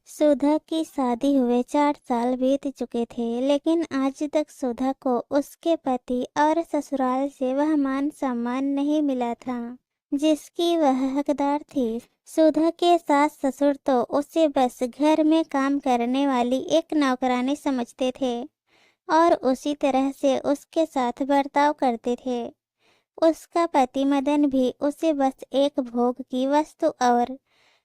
सुधा की शादी हुए 4 साल बीत चुके थे, लेकिन आज तक सुधा को उसके पति और ससुराल से वह मान सम्मान नहीं मिला था जिसकी वह हकदार थी। सुधा के सास ससुर तो उसे बस घर में काम करने वाली एक नौकरानी समझते थे और उसी तरह से उसके साथ बर्ताव करते थे। उसका पति मदन भी उसे बस एक भोग की वस्तु और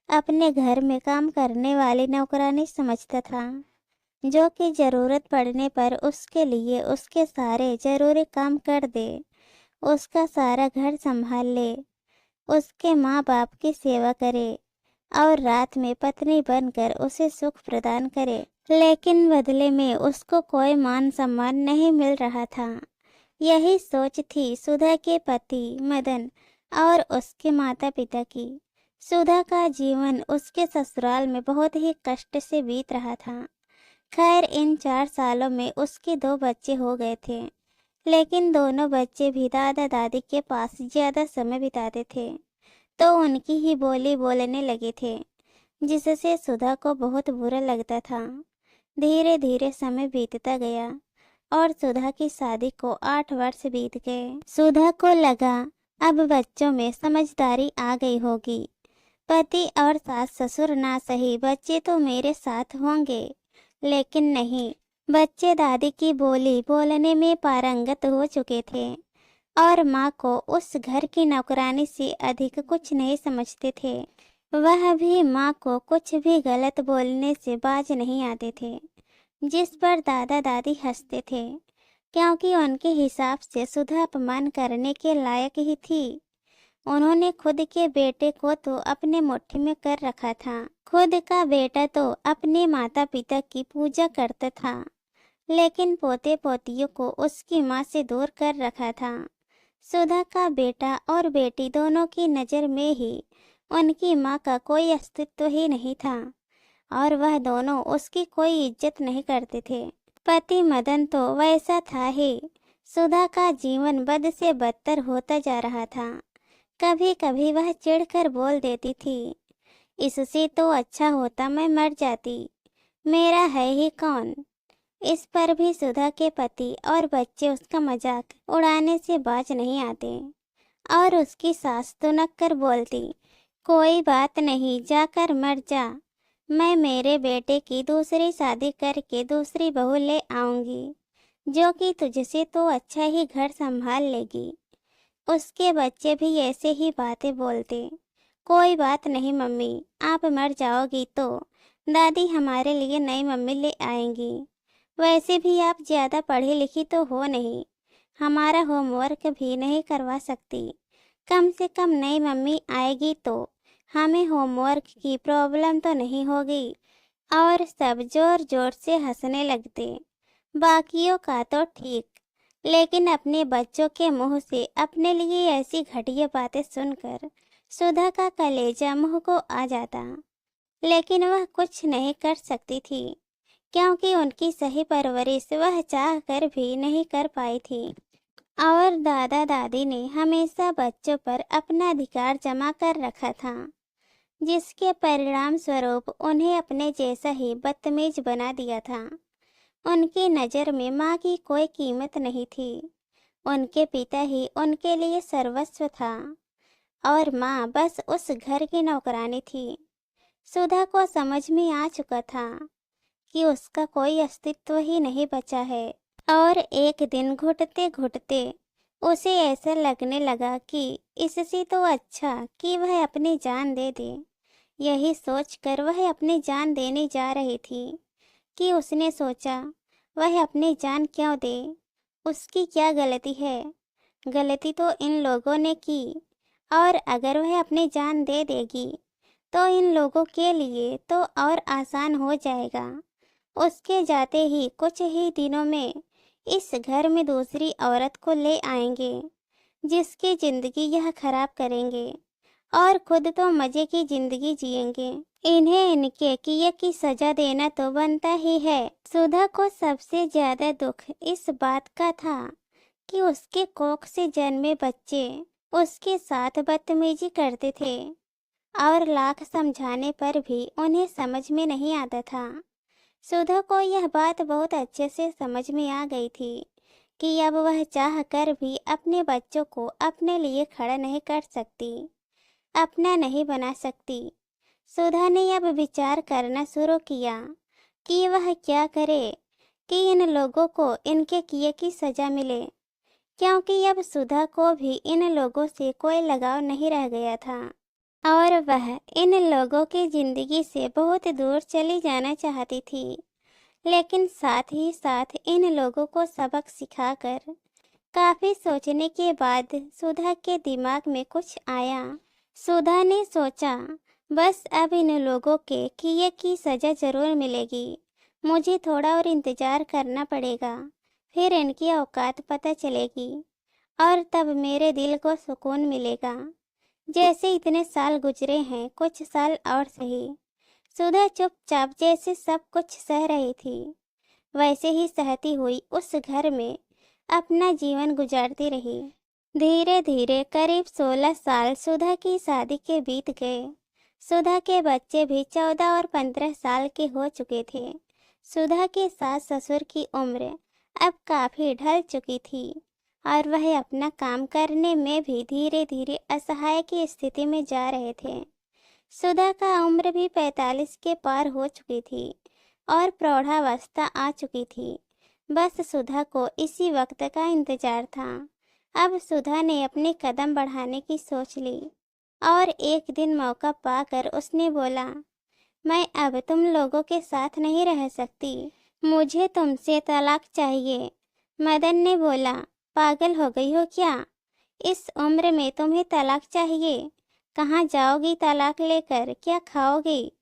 अपने घर में काम करने वाली नौकरानी समझता था, जो कि जरूरत पड़ने पर उसके लिए उसके सारे जरूरी काम कर दे, उसका सारा घर संभाल ले, उसके माँ बाप की सेवा करे और रात में पत्नी बनकर उसे सुख प्रदान करे। लेकिन बदले में उसको कोई मान सम्मान नहीं मिल रहा था। यही सोच थी सुधा के पति मदन और उसके माता पिता की। सुधा का जीवन उसके ससुराल में बहुत ही कष्ट से बीत रहा था। खैर, इन 4 सालों में उसके 2 बच्चे हो गए थे, लेकिन दोनों बच्चे भी दादा दादी के पास ज्यादा समय बिताते थे, तो उनकी ही बोली बोलने लगे थे, जिससे सुधा को बहुत बुरा लगता था। धीरे धीरे समय बीतता गया और सुधा की शादी को 8 वर्ष बीत गए। सुधा को लगा अब बच्चों में समझदारी आ गई होगी। पति और सास ससुर ना सही, बच्चे तो मेरे साथ होंगे। लेकिन नहीं, बच्चे दादी की बोली बोलने में पारंगत हो चुके थे और माँ को उस घर की नौकरानी से अधिक कुछ नहीं समझते थे। वह भी माँ को कुछ भी गलत बोलने से बाज नहीं आते थे, जिस पर दादा दादी हंसते थे, क्योंकि उनके हिसाब से सुधा अपमान करने के लायक ही थी। उन्होंने खुद के बेटे को तो अपने मुट्ठी में कर रखा था। खुद का बेटा तो अपने माता पिता की पूजा करता था, लेकिन पोते पोतियों को उसकी माँ से दूर कर रखा था। सुधा का बेटा और बेटी दोनों की नज़र में ही उनकी माँ का कोई अस्तित्व ही नहीं था और वह दोनों उसकी कोई इज्जत नहीं करते थे। पति मदन तो वैसा था ही। सुधा का जीवन बद से बदतर होता जा रहा था। कभी कभी वह चिढ़कर बोल देती थी, इससे तो अच्छा होता मैं मर जाती, मेरा है ही कौन। इस पर भी सुधा के पति और बच्चे उसका मजाक उड़ाने से बाज नहीं आते और उसकी सास तो नक्कर बोलती, कोई बात नहीं, जाकर मर जा, मैं मेरे बेटे की दूसरी शादी करके दूसरी बहू ले आऊंगी, जो कि तुझसे तो अच्छा ही घर संभाल लेगी। उसके बच्चे भी ऐसे ही बातें बोलते, कोई बात नहीं मम्मी, आप मर जाओगी तो दादी हमारे लिए नई मम्मी ले आएंगी। वैसे भी आप ज़्यादा पढ़ी लिखी तो हो नहीं, हमारा होमवर्क भी नहीं करवा सकती। कम से कम नई मम्मी आएगी तो हमें होमवर्क की प्रॉब्लम तो नहीं होगी। और सब जोर जोर से हंसने लगते। बाकियों का तो ठीक, लेकिन अपने बच्चों के मुंह से अपने लिए ऐसी घटिया बातें सुनकर सुधा का कलेजा मुंह को आ जाता। लेकिन वह कुछ नहीं कर सकती थी, क्योंकि उनकी सही परवरिश वह चाह कर भी नहीं कर पाई थी और दादा दादी ने हमेशा बच्चों पर अपना अधिकार जमा कर रखा था, जिसके परिणाम स्वरूप उन्हें अपने जैसा ही बदतमीज बना दिया था। उनकी नज़र में माँ की कोई कीमत नहीं थी। उनके पिता ही उनके लिए सर्वस्व था और माँ बस उस घर की नौकरानी थी। सुधा को समझ में आ चुका था कि उसका कोई अस्तित्व ही नहीं बचा है और एक दिन घुटते घुटते उसे ऐसा लगने लगा कि इससे तो अच्छा कि वह अपनी जान दे दे। यही सोचकर वह अपनी जान देने जा रही थी कि उसने सोचा, वह अपनी जान क्यों दे, उसकी क्या गलती है। गलती तो इन लोगों ने की और अगर वह अपनी जान दे देगी तो इन लोगों के लिए तो और आसान हो जाएगा। उसके जाते ही कुछ ही दिनों में इस घर में दूसरी औरत को ले आएंगे, जिसकी जिंदगी यह खराब करेंगे और खुद तो मजे की जिंदगी जिएंगे। इन्हें इनके किए की सजा देना तो बनता ही है। सुधा को सबसे ज्यादा दुख इस बात का था कि उसके कोख से जन्मे बच्चे उसके साथ बदतमीजी करते थे। और लाख समझाने पर भी उन्हें समझ में नहीं आता था। सुधा को यह बात बहुत अच्छे से समझ में आ गई थी कि अब वह चाह कर भी अपने बच्चों को अपने लिए खड़ा नहीं कर सकती, अपना नहीं बना सकती। सुधा ने अब विचार करना शुरू किया कि वह क्या करे कि इन लोगों को इनके किए की सजा मिले, क्योंकि अब सुधा को भी इन लोगों से कोई लगाव नहीं रह गया था और वह इन लोगों की जिंदगी से बहुत दूर चली जाना चाहती थी। लेकिन साथ ही साथ इन लोगों को सबक सिखाकर काफी सोचने के बाद सुधा के दिमाग में कुछ आया। सुधा ने सोचा, बस अब इन लोगों के किए की सजा जरूर मिलेगी, मुझे थोड़ा और इंतजार करना पड़ेगा, फिर इनकी औकात पता चलेगी और तब मेरे दिल को सुकून मिलेगा। जैसे इतने साल गुजरे हैं, कुछ साल और सही। सुधा चुपचाप जैसे सब कुछ सह रही थी, वैसे ही सहती हुई उस घर में अपना जीवन गुजारती रही। धीरे धीरे करीब 16 साल सुधा की शादी के बीत गए। सुधा के बच्चे भी 14 और 15 साल के हो चुके थे। सुधा के सास ससुर की उम्र अब काफी ढल चुकी थी और वह अपना काम करने में भी धीरे धीरे असहाय की स्थिति में जा रहे थे। सुधा का उम्र भी 45 के पार हो चुकी थी और प्रौढ़ावस्था आ चुकी थी। बस सुधा को इसी वक्त का इंतजार था। अब सुधा ने अपने कदम बढ़ाने की सोच ली और एक दिन मौका पाकर उसने बोला, मैं अब तुम लोगों के साथ नहीं रह सकती, मुझे तुमसे तलाक चाहिए। मदन ने बोला, पागल हो गई हो क्या? इस उम्र में तुम्हें तलाक चाहिए? कहाँ जाओगी तलाक लेकर, क्या खाओगी?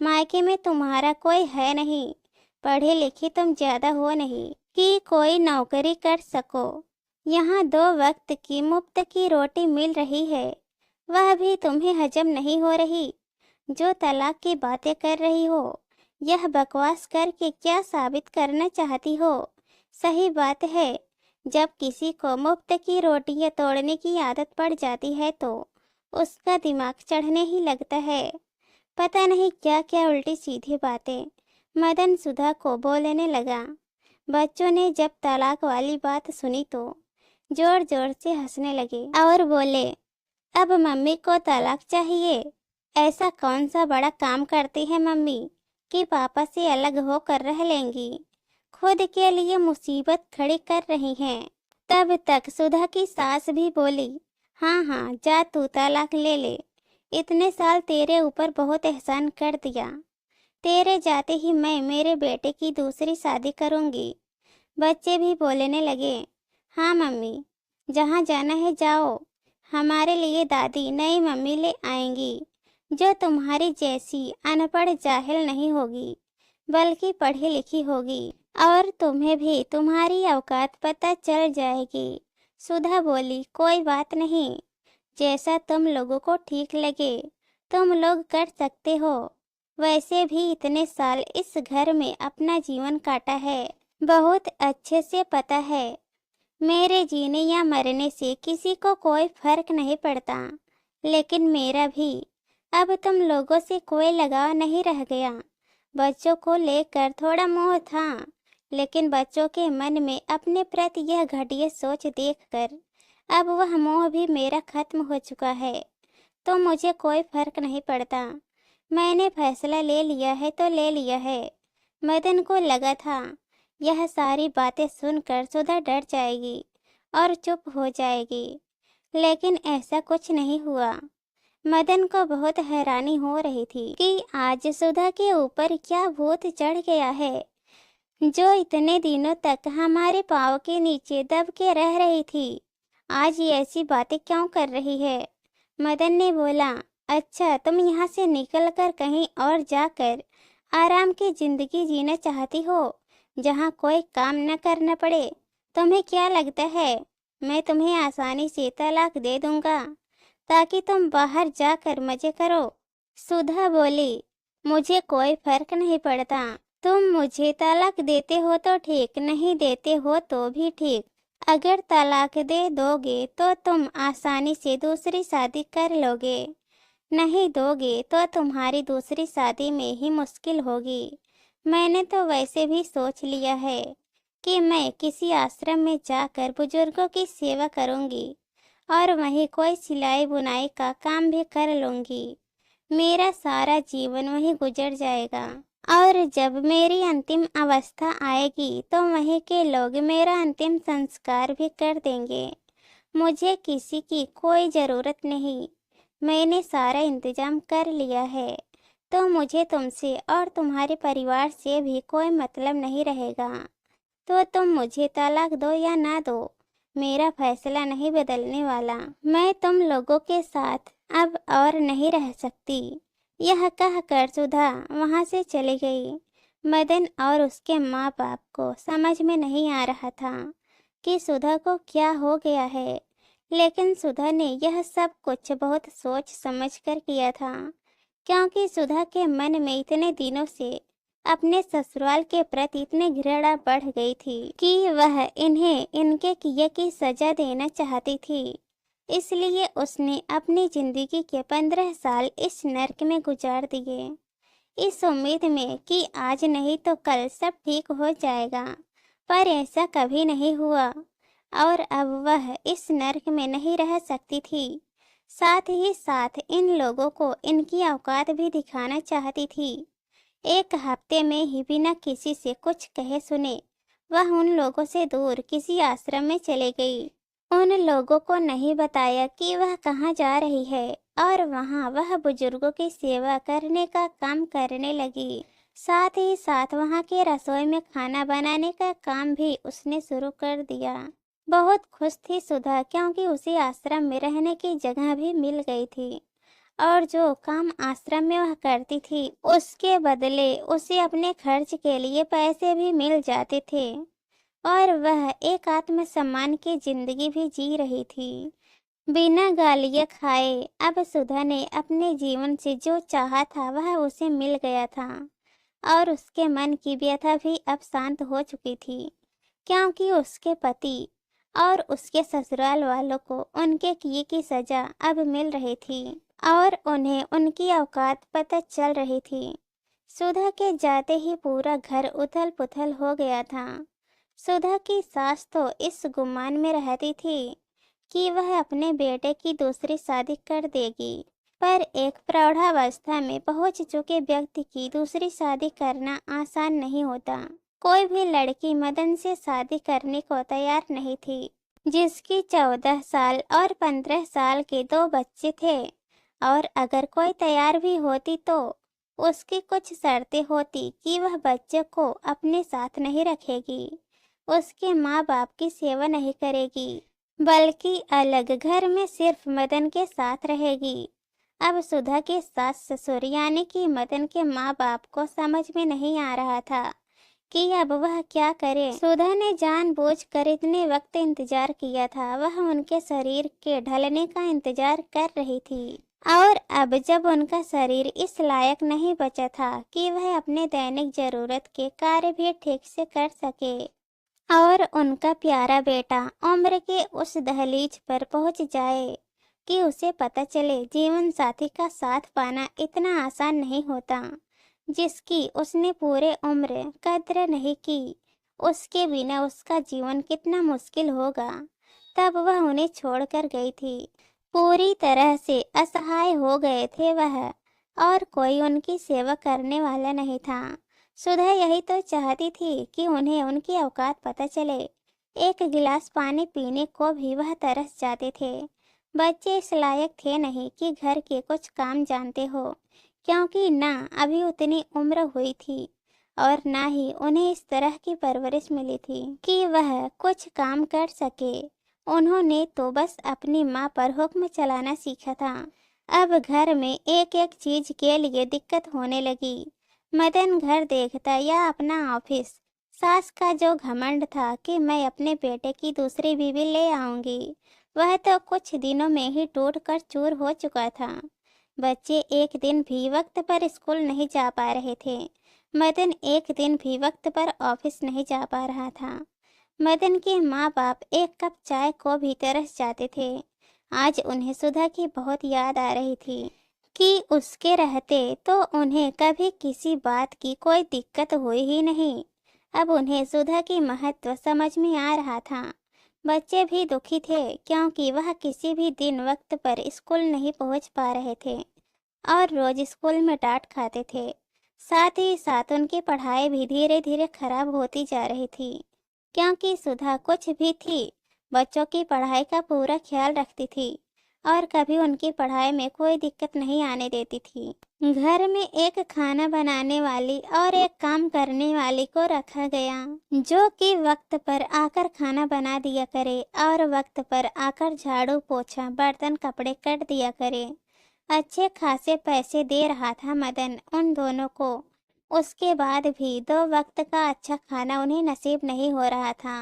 मायके में तुम्हारा कोई है नहीं, पढ़े लिखे तुम ज्यादा हो नहीं कि कोई नौकरी कर सको। यहाँ 2 वक्त की मुफ्त की रोटी मिल रही है, वह भी तुम्हें हजम नहीं हो रही। जो तलाक की बातें कर रही हो, यह बकवास करके क्या साबित करना चाहती हो? सही बात है, जब किसी को मुफ्त की रोटियां तोड़ने की आदत पड़ जाती है तो उसका दिमाग चढ़ने ही लगता है। पता नहीं क्या क्या उल्टी सीधी बातें मदन सुधा को बोलने लगा। बच्चों ने जब तलाक वाली बात सुनी तो जोर जोर से हंसने लगे और बोले, अब मम्मी को तलाक चाहिए? ऐसा कौन सा बड़ा काम करती है मम्मी कि पापा से अलग होकर रह लेंगी? खुद के लिए मुसीबत खड़ी कर रही हैं। तब तक सुधा की सास भी बोली, हाँ हाँ, जा तू तलाक ले ले, इतने साल तेरे ऊपर बहुत एहसान कर दिया, तेरे जाते ही मैं मेरे बेटे की दूसरी शादी करूंगी। बच्चे भी बोलने लगे, हाँ मम्मी, जहाँ जाना है जाओ, हमारे लिए दादी नई मम्मी ले आएंगी जो तुम्हारी जैसी अनपढ़ जाहिल नहीं होगी, बल्कि पढ़ी लिखी होगी और तुम्हें भी तुम्हारी औकात पता चल जाएगी। सुधा बोली, कोई बात नहीं, जैसा तुम लोगों को ठीक लगे तुम लोग कर सकते हो। वैसे भी इतने साल इस घर में अपना जीवन काटा है, बहुत अच्छे से पता है। मेरे जीने या मरने से किसी को कोई फर्क नहीं पड़ता, लेकिन मेरा भी अब तुम लोगों से कोई लगाव नहीं रह गया। बच्चों को लेकर थोड़ा मोह था, लेकिन बच्चों के मन में अपने प्रति यह घटिया सोच देखकर अब वह मोह भी मेरा खत्म हो चुका है, तो मुझे कोई फर्क नहीं पड़ता। मैंने फैसला ले लिया है तो ले लिया है। मदन को लगा था यह सारी बातें सुनकर सुधा डर जाएगी और चुप हो जाएगी, लेकिन ऐसा कुछ नहीं हुआ। मदन को बहुत हैरानी हो रही थी कि आज सुधा के ऊपर क्या भूत चढ़ गया है, जो इतने दिनों तक हमारे पाँव के नीचे दब के रह रही थी, आज ये ऐसी बातें क्यों कर रही है? मदन ने बोला, अच्छा, तुम यहाँ से निकल कर कहीं और जाकर आराम की जिंदगी जीना चाहती हो, जहाँ कोई काम न करना पड़े? तुम्हें क्या लगता है मैं तुम्हें आसानी से तलाक दे दूंगा ताकि तुम बाहर जाकर मजे करो? सुधा बोली, मुझे कोई फर्क नहीं पड़ता, तुम मुझे तलाक देते हो तो ठीक, नहीं देते हो तो भी ठीक। अगर तलाक दे दोगे तो तुम आसानी से दूसरी शादी कर लोगे, नहीं दोगे तो तुम्हारी दूसरी शादी में ही मुश्किल होगी। मैंने तो वैसे भी सोच लिया है कि मैं किसी आश्रम में जाकर बुजुर्गों की सेवा करूंगी और वहीं कोई सिलाई बुनाई का काम भी कर लूंगी। मेरा सारा जीवन वहीं गुजर जाएगा और जब मेरी अंतिम अवस्था आएगी तो वहीं के लोग मेरा अंतिम संस्कार भी कर देंगे। मुझे किसी की कोई ज़रूरत नहीं, मैंने सारा इंतजाम कर लिया है। तो मुझे तुमसे और तुम्हारे परिवार से भी कोई मतलब नहीं रहेगा। तो तुम मुझे तलाक दो या ना दो, मेरा फैसला नहीं बदलने वाला। मैं तुम लोगों के साथ अब और नहीं रह सकती। यह कहकर सुधा वहां से चली गई। मदन और उसके माँ बाप को समझ में नहीं आ रहा था कि सुधा को क्या हो गया है, लेकिन सुधा ने यह सब कुछ बहुत सोच समझ कर किया था, क्योंकि सुधा के मन में इतने दिनों से अपने ससुराल के प्रति इतनी घृणा बढ़ गई थी कि वह इन्हें इनके किए की सजा देना चाहती थी। इसलिए उसने अपनी जिंदगी के 15 साल इस नर्क में गुजार दिए, इस उम्मीद में कि आज नहीं तो कल सब ठीक हो जाएगा। पर ऐसा कभी नहीं हुआ और अब वह इस नर्क में नहीं रह सकती थी। साथ ही साथ इन लोगों को इनकी औकात भी दिखाना चाहती थी। एक हफ्ते में ही बिना किसी से कुछ कहे सुने वह उन लोगों से दूर किसी आश्रम में चले गई। उन लोगों को नहीं बताया कि वह कहाँ जा रही है और वहाँ वह बुजुर्गों की सेवा करने का काम करने लगी। साथ ही साथ वहाँ के रसोई में खाना बनाने का काम भी उसने शुरू कर दिया। बहुत खुश थी सुधा, क्योंकि उसे आश्रम में रहने की जगह भी मिल गई थी और जो काम आश्रम में वह करती थी उसके बदले उसे अपने खर्च के लिए पैसे भी मिल जाते थे और वह एक आत्मसम्मान की जिंदगी भी जी रही थी, बिना गालियाँ खाए। अब सुधा ने अपने जीवन से जो चाहा था वह उसे मिल गया था और उसके मन की व्यथा भी अब शांत हो चुकी थी, क्योंकि उसके पति और उसके ससुराल वालों को उनके किए की सजा अब मिल रही थी और उन्हें उनकी औकात पता चल रही थी। सुधा के जाते ही पूरा घर उथल पुथल हो गया था। सुधा की सास तो इस गुमान में रहती थी कि वह अपने बेटे की दूसरी शादी कर देगी, पर एक प्रौढ़ावस्था में पहुंच चुके व्यक्ति की दूसरी शादी करना आसान नहीं होता। कोई भी लड़की मदन से शादी करने को तैयार नहीं थी, जिसकी 14 साल और 15 साल के 2 बच्चे थे, और अगर कोई तैयार भी होती तो उसकी कुछ शर्तें होती कि वह बच्चे को अपने साथ नहीं रखेगी, उसके माँ बाप की सेवा नहीं करेगी, बल्कि अलग घर में सिर्फ मदन के साथ रहेगी। अब सुधा के सास ससुर यानी कि मदन के माँ बाप को समझ में नहीं आ रहा था कि अब वह क्या करे। सुधा ने जानबूझकर इतने वक्त इंतजार किया था, वह उनके शरीर के ढलने का इंतजार कर रही थी और अब जब उनका शरीर इस लायक नहीं बचा था कि वह अपने दैनिक जरूरत के कार्य भी ठीक से कर सके और उनका प्यारा बेटा उम्र के उस दहलीज पर पहुंच जाए कि उसे पता चले जीवन साथी का साथ पाना इतना आसान नहीं होता, जिसकी उसने पूरे उम्र कद्र नहीं की, उसके बिना उसका जीवन कितना मुश्किल होगा। तब वह उन्हें छोड़कर गई थी। पूरी तरह से असहाय हो गए थे वह और कोई उनकी सेवा करने वाला नहीं था। सुधा यही तो चाहती थी कि उन्हें उनकी औकात पता चले। एक गिलास पानी पीने को भी वह तरस जाते थे। बच्चे इस लायक थे नहीं कि घर के कुछ काम जानते हो, क्योंकि ना अभी उतनी उम्र हुई थी और ना ही उन्हें इस तरह की परवरिश मिली थी कि वह कुछ काम कर सके। उन्होंने तो बस अपनी माँ पर हुक्म चलाना सीखा था। अब घर में एक एक चीज के लिए दिक्कत होने लगी। मदन घर देखता या अपना ऑफिस, सास का जो घमंड था कि मैं अपने बेटे की दूसरी बीवी ले आऊंगी, वह तो कुछ दिनों में ही टूट कर चूर हो चुका था। बच्चे एक दिन भी वक्त पर स्कूल नहीं जा पा रहे थे। मदन एक दिन भी वक्त पर ऑफिस नहीं जा पा रहा था। मदन के माँ बाप एक कप चाय को भी तरस जाते थे। आज उन्हें सुधा की बहुत याद आ रही थी, कि उसके रहते तो उन्हें कभी किसी बात की कोई दिक्कत हुई ही नहीं। अब उन्हें सुधा की महत्व समझ में आ रहा था। बच्चे भी दुखी थे क्योंकि वह किसी भी दिन वक्त पर स्कूल नहीं पहुंच पा रहे थे और रोज स्कूल में डांट खाते थे। साथ ही साथ उनकी पढ़ाई भी धीरे धीरे खराब होती जा रही थी, क्योंकि सुधा कुछ भी थी बच्चों की पढ़ाई का पूरा ख्याल रखती थी और कभी उनकी पढ़ाई में कोई दिक्कत नहीं आने देती थी। घर में एक खाना बनाने वाली और एक काम करने वाली को रखा गया, जो कि वक्त पर आकर खाना बना दिया करे और वक्त पर आकर झाड़ू पोछा बर्तन कपड़े कर दिया करे। अच्छे खासे पैसे दे रहा था मदन उन दोनों को। उसके बाद भी 2 वक्त का अच्छा खाना उन्हें नसीब नहीं हो रहा था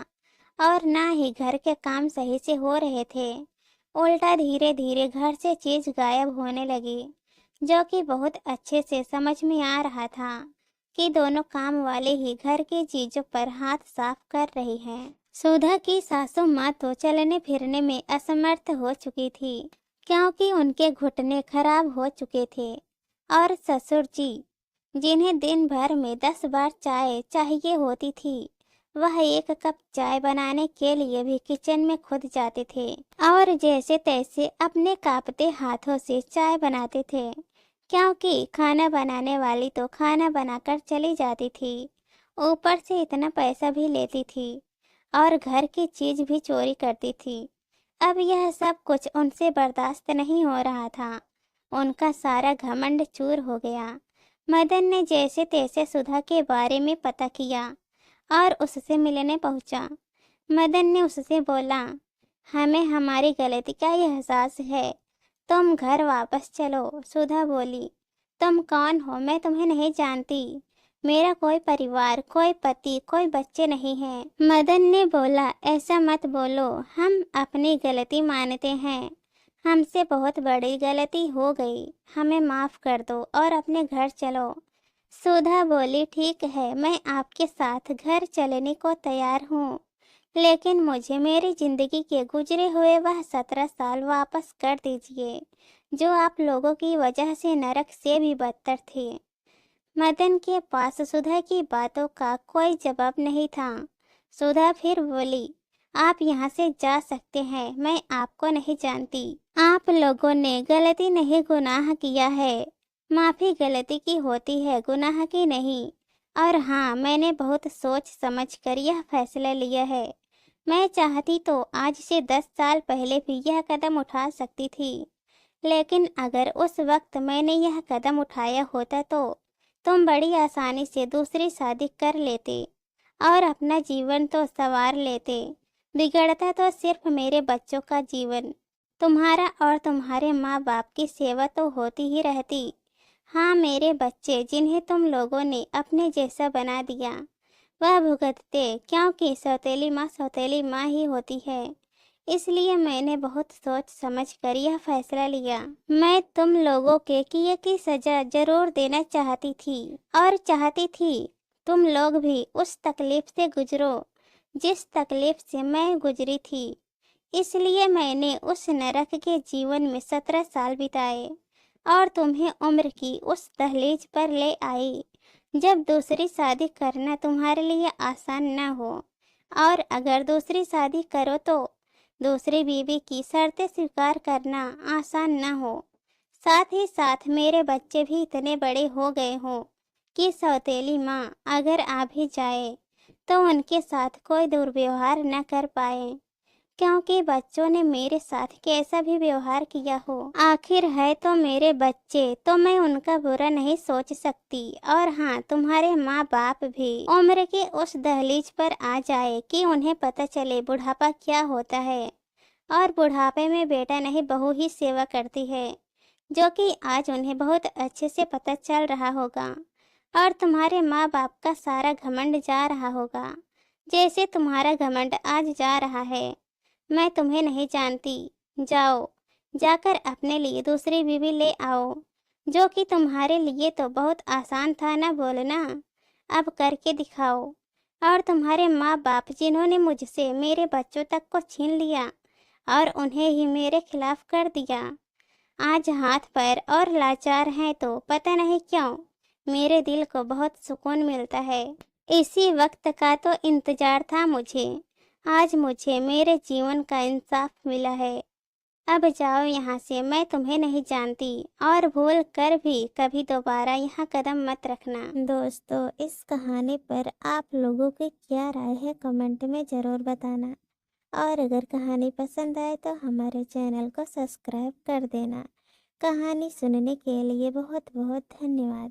और ना ही घर के काम सही से हो रहे थे। उल्टा धीरे धीरे घर से चीज गायब होने लगी, जो कि बहुत अच्छे से समझ में आ रहा था कि दोनों काम वाले ही घर की चीजों पर हाथ साफ कर रही हैं। सुधा की सासू माँ तो चलने फिरने में असमर्थ हो चुकी थी, क्योंकि उनके घुटने खराब हो चुके थे। और ससुर जी, जिन्हें दिन भर में 10 बार चाय चाहिए होती थी, वह 1 कप चाय बनाने के लिए भी किचन में खुद जाते थे और जैसे तैसे अपने कांपते हाथों से चाय बनाते थे, क्योंकि खाना बनाने वाली तो खाना बनाकर चली जाती थी, ऊपर से इतना पैसा भी लेती थी और घर की चीज भी चोरी करती थी। अब यह सब कुछ उनसे बर्दाश्त नहीं हो रहा था। उनका सारा घमंड चूर हो गया। मदन ने जैसे तैसे सुधा के बारे में पता किया और उससे मिलने पहुंचा। मदन ने उससे बोला, हमें हमारी गलती का एहसास है, तुम घर वापस चलो। सुधा बोली, तुम कौन हो? मैं तुम्हें नहीं जानती। मेरा कोई परिवार, कोई पति, कोई बच्चे नहीं हैं। मदन ने बोला, ऐसा मत बोलो, हम अपनी गलती मानते हैं। हमसे बहुत बड़ी गलती हो गई, हमें माफ कर दो और अपने घर चलो। सुधा बोली, ठीक है, मैं आपके साथ घर चलने को तैयार हूँ, लेकिन मुझे मेरी जिंदगी के गुजरे हुए वह 17 साल वापस कर दीजिए, जो आप लोगों की वजह से नरक से भी बदतर थे। मदन के पास सुधा की बातों का कोई जवाब नहीं था। सुधा फिर बोली, आप यहाँ से जा सकते हैं, मैं आपको नहीं जानती। आप लोगों ने गलती नहीं गुनाह किया है। माफी गलती की होती है, गुनाह की नहीं। और हाँ, मैंने बहुत सोच समझ कर यह फैसला लिया है। मैं चाहती तो आज से 10 साल पहले भी यह कदम उठा सकती थी, लेकिन अगर उस वक्त मैंने यह कदम उठाया होता तो तुम बड़ी आसानी से दूसरी शादी कर लेते और अपना जीवन तो संवार लेते। बिगड़ता तो सिर्फ मेरे बच्चों का जीवन। तुम्हारा और तुम्हारे माँ बाप की सेवा तो होती ही रहती। हाँ, मेरे बच्चे जिन्हें तुम लोगों ने अपने जैसा बना दिया, वह भुगतते, क्योंकि सौतेली माँ ही होती है। इसलिए मैंने बहुत सोच समझ कर यह फैसला लिया। मैं तुम लोगों के किए की सजा जरूर देना चाहती थी और चाहती थी तुम लोग भी उस तकलीफ से गुजरो जिस तकलीफ से मैं गुजरी थी। इसलिए मैंने उस नरक के जीवन में 17 साल बिताए और तुम्हें उम्र की उस दहलीज पर ले आई जब दूसरी शादी करना तुम्हारे लिए आसान न हो, और अगर दूसरी शादी करो तो दूसरी बीवी की शर्तें स्वीकार करना आसान न हो। साथ ही साथ मेरे बच्चे भी इतने बड़े हो गए हों कि सौतेली माँ अगर आ भी जाए तो उनके साथ कोई दुर्व्यवहार न कर पाए, क्योंकि बच्चों ने मेरे साथ कैसा भी व्यवहार किया हो, आखिर है तो मेरे बच्चे, तो मैं उनका बुरा नहीं सोच सकती। और हाँ, तुम्हारे माँ बाप भी उम्र के उस दहलीज पर आ जाए कि उन्हें पता चले बुढ़ापा क्या होता है, और बुढ़ापे में बेटा नहीं बहू ही सेवा करती है, जो कि आज उन्हें बहुत अच्छे से पता चल रहा होगा। और तुम्हारे माँ बाप का सारा घमंड जा रहा होगा, जैसे तुम्हारा घमंड आज जा रहा है। मैं तुम्हें नहीं जानती। जाओ, जाकर अपने लिए दूसरी बीवी ले आओ, जो कि तुम्हारे लिए तो बहुत आसान था ना बोलना, अब करके दिखाओ। और तुम्हारे माँ बाप जिन्होंने मुझसे मेरे बच्चों तक को छीन लिया और उन्हें ही मेरे खिलाफ कर दिया, आज हाथ पैर और लाचार हैं तो पता नहीं क्यों मेरे दिल को बहुत सुकून मिलता है। इसी वक्त का तो इंतजार था मुझे। आज मुझे मेरे जीवन का इंसाफ मिला है। अब जाओ यहाँ से, मैं तुम्हें नहीं जानती और भूल कर भी कभी दोबारा यहाँ कदम मत रखना। दोस्तों, इस कहानी पर आप लोगों की क्या राय है कमेंट में ज़रूर बताना। और अगर कहानी पसंद आए तो हमारे चैनल को सब्सक्राइब कर देना। कहानी सुनने के लिए बहुत बहुत धन्यवाद।